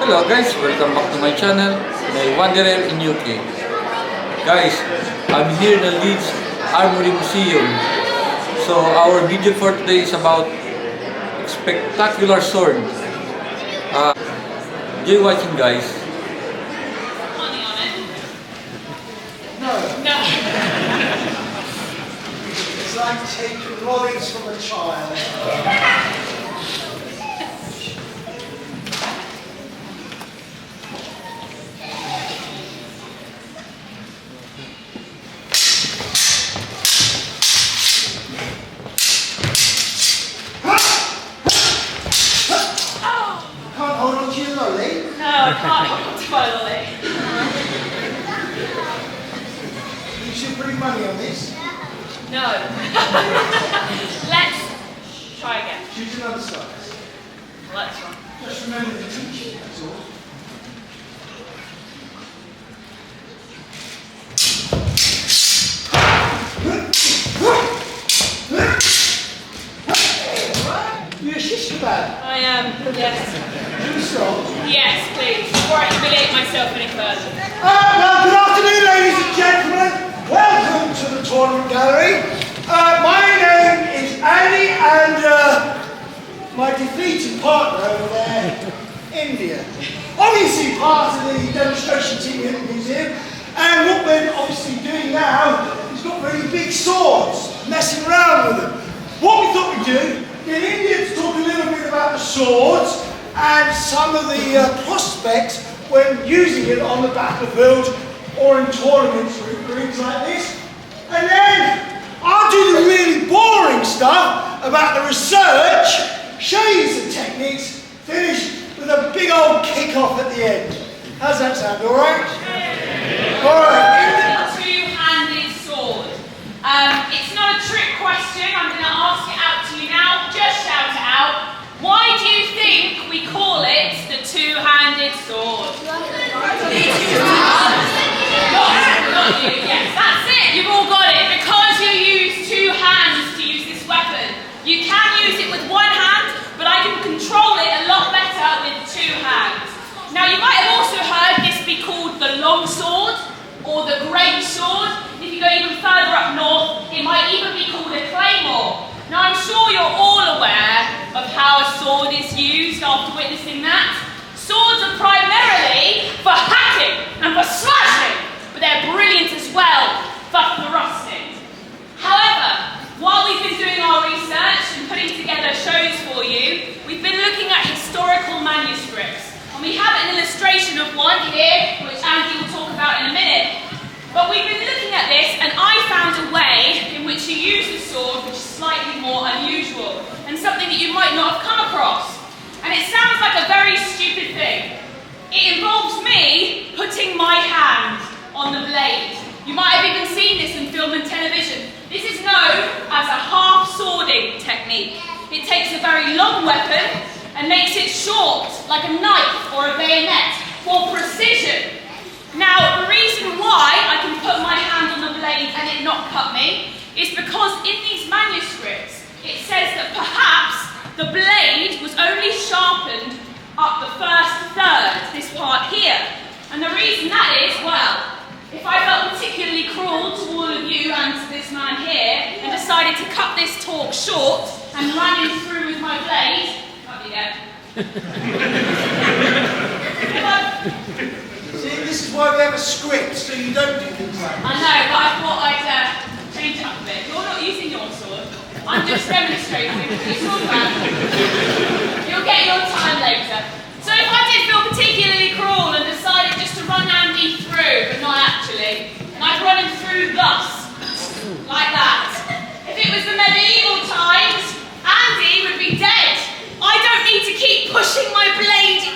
Hello guys, welcome back to my channel, my Wanderer in UK. Guys, I'm here in the Leeds Armoires Museum. So our video for today is about spectacular sword. Enjoy watching guys. Money on it? No. No. It's like taking lollies from a child. Can't hold on to your lolly. No, I can't hold to my lolly. You should bring money on this. No. Let's try again. Choose another size. Well, that's wrong. Just remember the teaching, that's all. You're a shish kebab. I am, yes. Do stop. Yes, please. Before I humiliate myself any further. Well, good afternoon, ladies and gentlemen. Welcome to the tournament gallery. My name is Andy, and my defeated partner over there, India. Obviously part of the demonstration team here at the museum, and what we're obviously doing now is got really big swords, messing around with them. What we thought we'd do, get India to talk a little bit about the swords and some of the prospects when using it on the battlefield or in tournaments or rings like this. And then I'll do the really boring stuff about the research, show you some techniques, finish with a big old kick-off at the end. How's that sound, all right? All right. Two-handed sword. It's not a trick question. I'm going to ask it out to you now. Just shout it out. Why do you think we call it the two-handed sword? Not you. Yes, that's it. You've all got it. Because you use two hands to use this weapon. You can use it with one hand, but I can control it a lot better with two hands. Now, you might have also heard this be called the long sword or the great sword. If you go even further up north, it might even be called a claymore. Now, I'm sure you're all aware of how a sword is used after witnessing that. Swords are primarily for hacking and for slashing, but they're brilliant as well for thrusting. However, while we've been doing our research and putting together shows for you, we've been looking at historical manuscripts. And we have an illustration of one here, which Andy will talk about in a minute. But we've been looking at this, and I found a way in which you use the sword which is slightly more unusual, and something that you might not have come across. And it sounds like a very stupid thing. It involves me putting my hand on the blade. You might have even seen this in film and television. This is known as a half-swording technique. It takes a very long weapon and makes it short, like a knife or a bayonet, for precision. Now, the reason why I can put my hand on the blade and it not cut me is because in these manuscripts it says that perhaps the blade was only sharpened up the first third, this part here. And the reason that is, well, if I felt particularly cruel to all of you and to this man here and decided to cut this talk short and run him through with my blade, can't do that. See, this is why we have a script, so you don't do things like I know, but I thought I'd change it up a bit. You're not using your sword. I'm just demonstrating with your sword man. You'll get your time later. So if I did feel particularly cruel and decided just to run Andy through, but not actually, and I'd run him through thus, like that. If it was the medieval times, Andy would be dead. I don't need to keep pushing my blade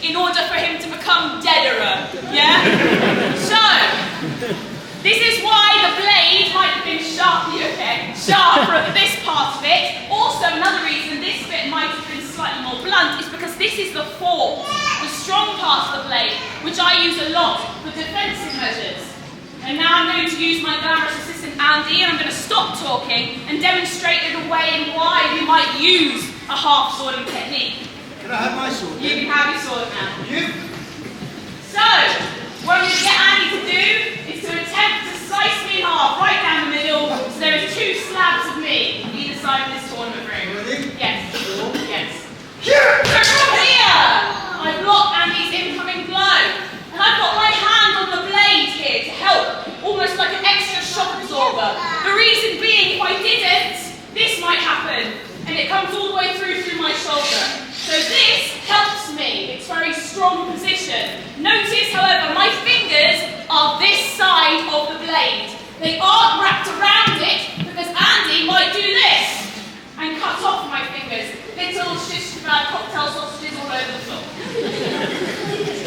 in order for him to become deaderer, yeah? So, this is why the blade might have been sharply, sharper at this part of it. Also, another reason this bit might have been slightly more blunt is because this is the fork, the strong part of the blade, which I use a lot for defensive measures. And now I'm going to use my glamorous assistant Andy, and I'm going to stop talking and demonstrate in a way in why we might use a half-swording technique. Can I have my sword? You can have your sword now. You? So, what I'm going to get Andy to do is to attempt to slice me in half, right down the middle, so there is 2 slabs of me either side of this tournament room. Ready? Yes. Yes. Here! So from here, I block Andy's incoming blow, and I've got my hand on the blade here to help, almost like an extra shock absorber. The reason being, if I didn't, this might happen, and it comes all the way through my shoulder. So this helps me. It's a very strong position. Notice, however, my fingers are this side of the blade. They aren't wrapped around it because Andy might do this and cut off my fingers. Little cocktail sausages all over the floor.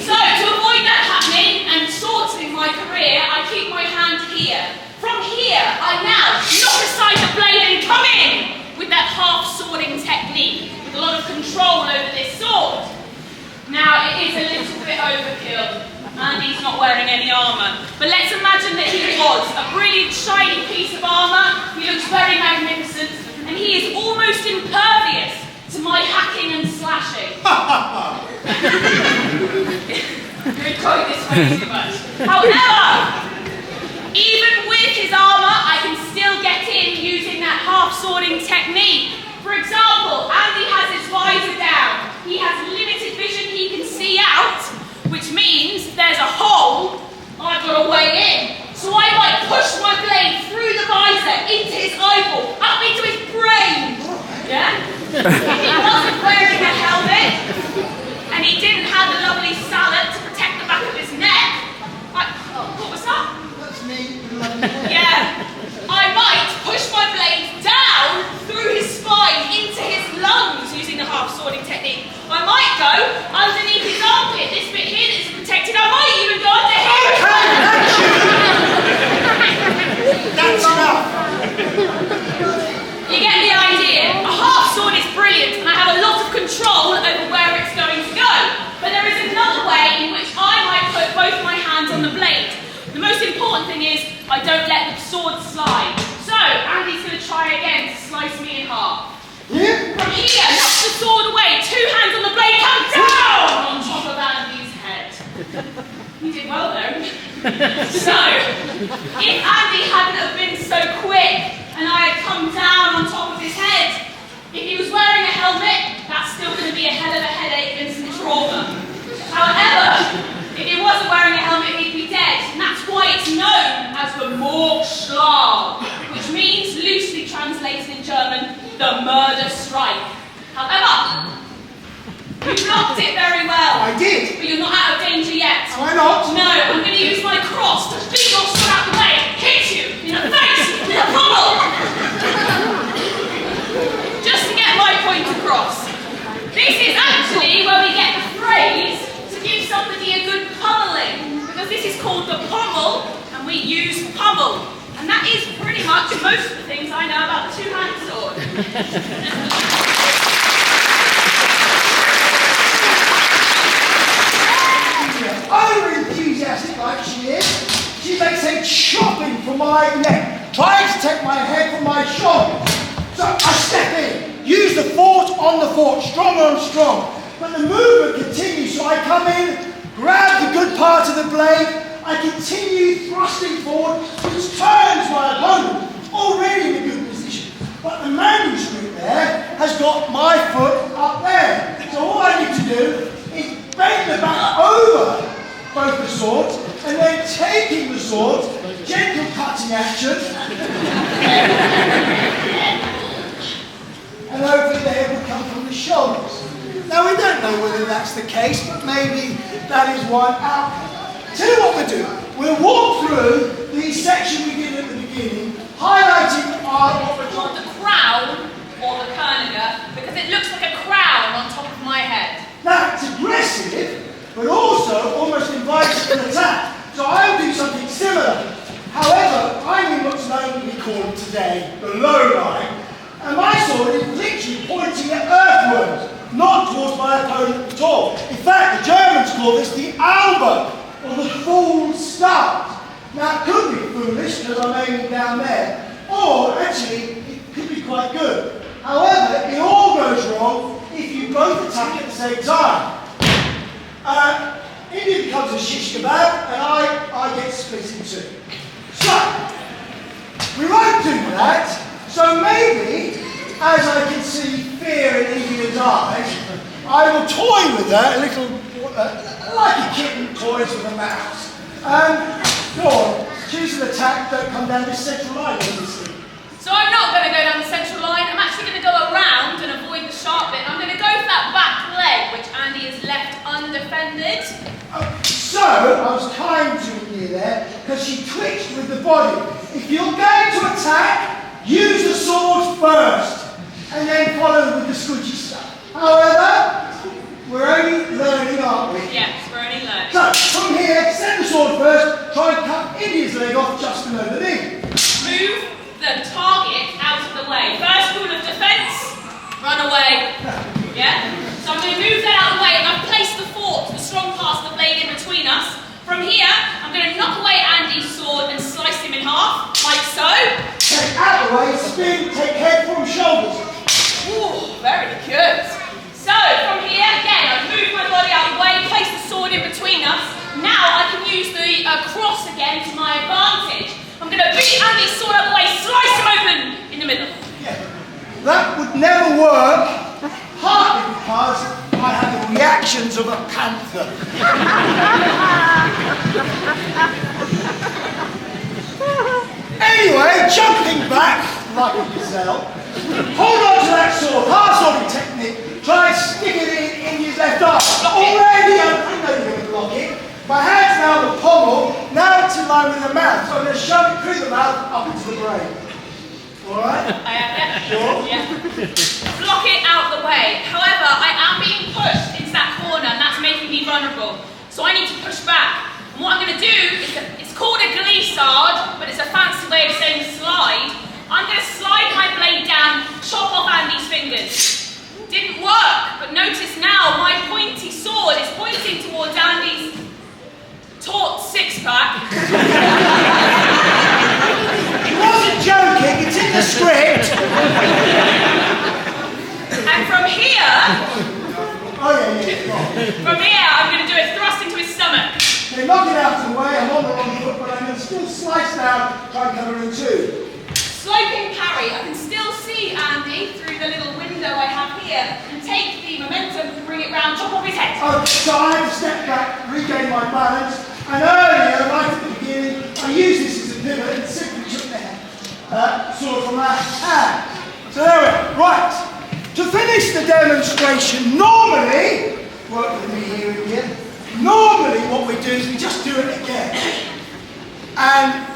So to avoid that happening and shortening my career, I keep my hand here. From here, I now knock aside the blade and come in with that half-swording technique, with a lot of control over this sword. Now, it is a little bit overkill. Andy's not wearing any armour. But let's imagine that he was a brilliant, shiny piece of armour. He looks very magnificent, and he is almost impervious to my hacking and slashing. You're enjoying this way too much. However, even with his armour, I can still get in using that half-swording technique. For example, Andy has his visor down. He has limited vision, he can see out, which means if there's a hole, I've got a way in. So I might push my blade through the visor, into his eyeball, up into his brain. Yeah? If he wasn't wearing a helmet, and he didn't have a lovely sallet to protect the back of his neck, what was that? That's me. Yeah. I might push my blade down through his spine into his lungs using the half-swording technique. I might go underneath his armpit, this bit here that isn't protected. I might even go under him. That's enough. You get the idea. A half-sword is brilliant, and I have a lot of control over where it's going to go. But there is another way in which I might put both my hands on the blade. The most important thing is I don't let the sword slide. So, Andy's going to try again to slice me in half. Yeah? From here, knock the sword away. 2 hands on the blade, come down on top of Andy's head. You did well though. So, if Andy hadn't have been so quick and I had come down on top of his head, if he was wearing a helmet, that's still going to be a hell of a headache and some trauma. However, if he wasn't wearing a helmet, he'd be dead. And that's why it's known as the Mordhau, which means, loosely translated in German, the murder strike. However, you blocked it very well. I did. But you're not out of danger yet. Am I not? No, I'm going to use my cross to beat your sword out the way and hit you in the face with a pommel. Just to get my point across. This is actually where we get the phrase to give somebody a good pummeling, because this is called the pommel, and we use pummel. And that is pretty much most of the things I know about the two-handed sword. Over enthusiastic like she is, she makes a chopping from my neck, trying to take my head from my shoulders. So I step in, use the fort on the fort, stronger and strong. But the movement continues, so I come in, grab the good part of the blade, I continue thrusting forward, which turns my opponent, already in a good position. But the manuscript there has got my foot up there. So all I need to do is bend the back over both the swords, and then taking the swords, gentle cutting action, and hopefully the head will come from the shoulders. Now we don't know whether that's the case, but maybe that is one outcome. Tell you what we'll do. We'll walk through the section we did at the beginning, highlighting our It's called the crown, or the kerniger, because it looks like a crown on top of my head. Now it's aggressive, but also almost invites an attack. So I'll do something similar. However, I'm in what's known, we call it today, the low line, and my sword is literally pointing at earthwards, not towards my opponent at all. In fact, the Germans call this the elbow, or the fool's start. Now it could be foolish because I'm aiming down there, or actually it could be quite good. However, it all goes wrong if you both attack at the same time. India becomes a shish kebab, and I get split in two. So, we won't do that. So maybe, as I can see fear in India's eyes, I will toy with her a little, like a kitten toys with a mouse. Go on, choose an attack, don't come down this central line, obviously. So I'm not going to go down the central line, I'm actually going to go around and avoid the sharp bit. I'm going to go for that back leg, which Andy has left undefended. So, I was kind to India there, because she twitched with the body. If you're going to attack, use the sword first, and then follow with the squidgy stuff. However, we're only learning, aren't we? Yes, we're only learning. So, from here, set the sword first, try and cut India's leg off just below the knee. Move the target out of the way. First rule of defence, run away. Yeah? So I'm going to move that out of the way, and I've placed the fort, the strong part of the blade in between us. From here, I'm going to knock away Andy's sword and slice him in half, like so. Take out the way, spin, take head from shoulders. Ooh, very good. So, from here, again, I've moved my body out of the way, placed the sword in between us. Now I can use the cross again to my advantage. I'm going to beat Andy's sword out of the way, slice him open in the middle. Yeah. That would never work, partly because I have the reactions of a panther. Anyway, jumping back, like a gazelle, hold on to that sword, hard-swording technique, try and stick it in his left arm. Already, I know you're going to block it. My hand's now on the pommel, now it's in line with the mouth, so I'm going to shove it through the mouth up into the brain. Alright? I have that. Sure? Yeah. Block it out the way. However, I am being pushed into that corner, and that's making me vulnerable. So I need to push back. And what I'm going to do is, it's called a glissade, but it's a fancy way of saying slide. I'm going to slide my blade down, chop off Andy's fingers. Didn't work, but notice now my pointy sword is pointing towards Andy's taut six-pack. He wasn't joking, it's in the script. And from here, From here, I'm going to do a thrust into his stomach. Okay, knock it out of the way, I'm on the wrong foot, but I'm going to still slice down, try and cover in two. Sloping parry. I can still see Andy through the little window I have here and take the momentum to bring it round, chop off his head. Okay, so I have to step back, regain my balance, and earlier, right at the beginning, I used this as a pivot and simply took the sword from my hand. So there we are. Right. To finish the demonstration, normally, work with me here again, normally what we do is we just do it again. And,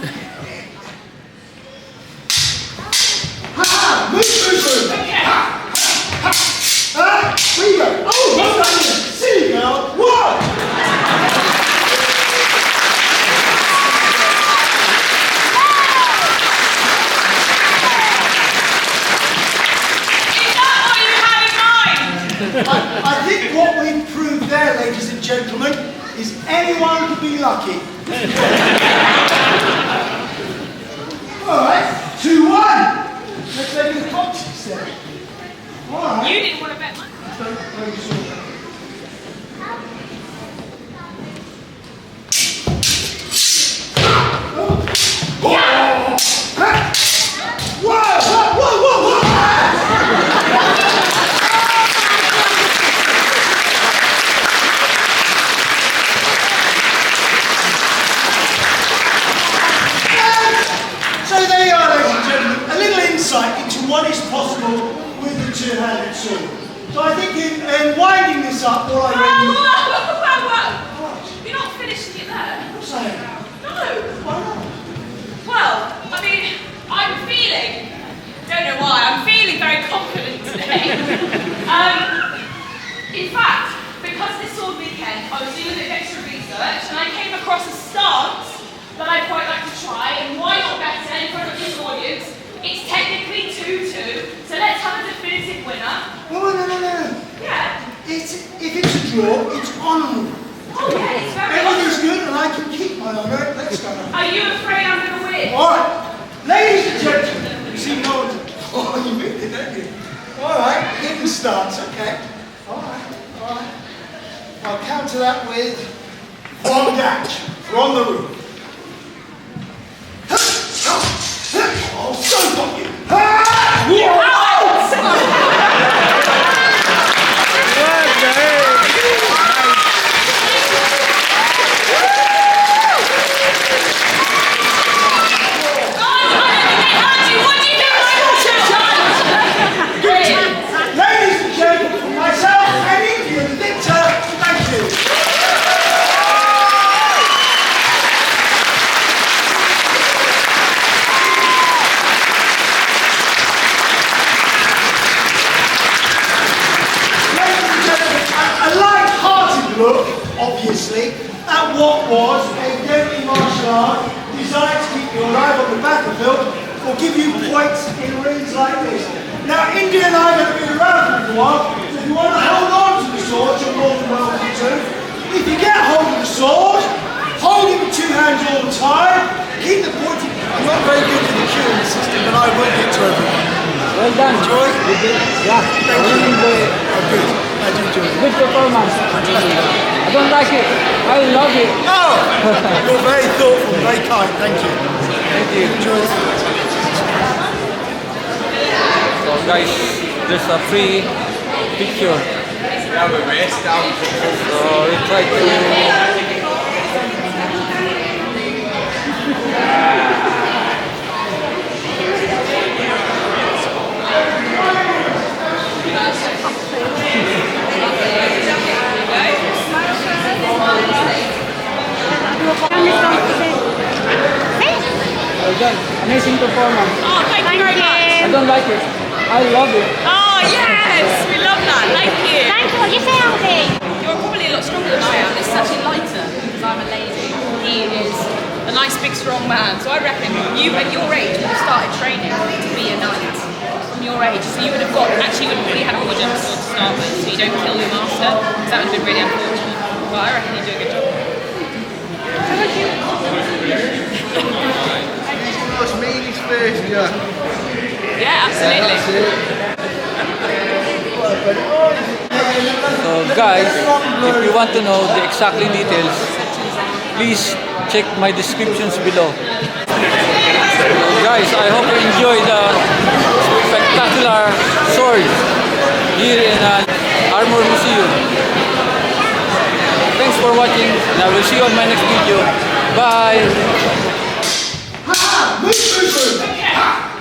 move. Okay. Where you go? Oh, well done, silly girl. One. I think what we've proved there, ladies and gentlemen, is anyone can be lucky. Alright, 2-1. Let's make it a contest then. Alright. You didn't want to bet money. Don't play your sword. What is possible with the two-handed sword. So I think in winding this up, all I really... Whoa. You're not finishing it there. What's that? No. Why not? Well, I mean, I'm feeling, don't know why, I'm feeling very confident today. In fact, because this sword weekend, I was doing a bit of extra research and I came across a stance that I'd quite like to try, and why not better in front of this audience? It's technically 2-2, so let's have a definitive winner. Oh, no. Yeah. If it's a draw, it's honourable. Oh yeah, it's very Everything's good and I can keep my honour. Let's go. Are you afraid I'm going to win? Alright, ladies and gentlemen, you see no one. Oh, you moved it, don't you? Alright, hit the stance, okay. Alright. Right. I'll counter that with one dash. We're on the roof. Oh, so got you. Ladies and gentlemen, for myself and India, the victor, thank you. Ladies and gentlemen, a light-hearted look, obviously, at what was a deadly martial art designed to keep you alive on the battlefield or give you points in rings like this. Now, India and I have been around for a while, so if you want to hold on to the sword, you're more than welcome to. If you get hold of the sword, hold it with two hands all the time, keep the pointing. I'm not very good with the cueing system, but I will get to everyone. Well done. Enjoy? Yeah. Thank you. Oh, good. I do enjoy it. Good performance. I don't like it. I love it. Oh! You're very thoughtful, very kind. Thank you. Thank you. Enjoy it. So guys, there's a free picture. So we try to Well done. Amazing performance. Oh, thank you very much. I don't like it. I love it. Oh, yes, we love that. Thank you. Thank you. You say okay. You're probably a lot stronger than I am. It's actually lighter because I'm a lady. He is a nice, big, strong man. So I reckon you, at your age, would have started training to be a knight from your age. So you would have got, actually, you would have probably had a more gentle sword to start with, so you don't kill your master. Because that would have been really unfortunate. But I reckon you do a good job. That's me in his face, yeah. Yeah, absolutely. So guys, if you want to know the exact details, please check my descriptions below. So guys, I hope you enjoy the spectacular sword here in Armour Museum. Thanks for watching, and I will see you on my next video. Bye! Ha! Move, move, move! Ha!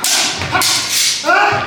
Ha! Ha!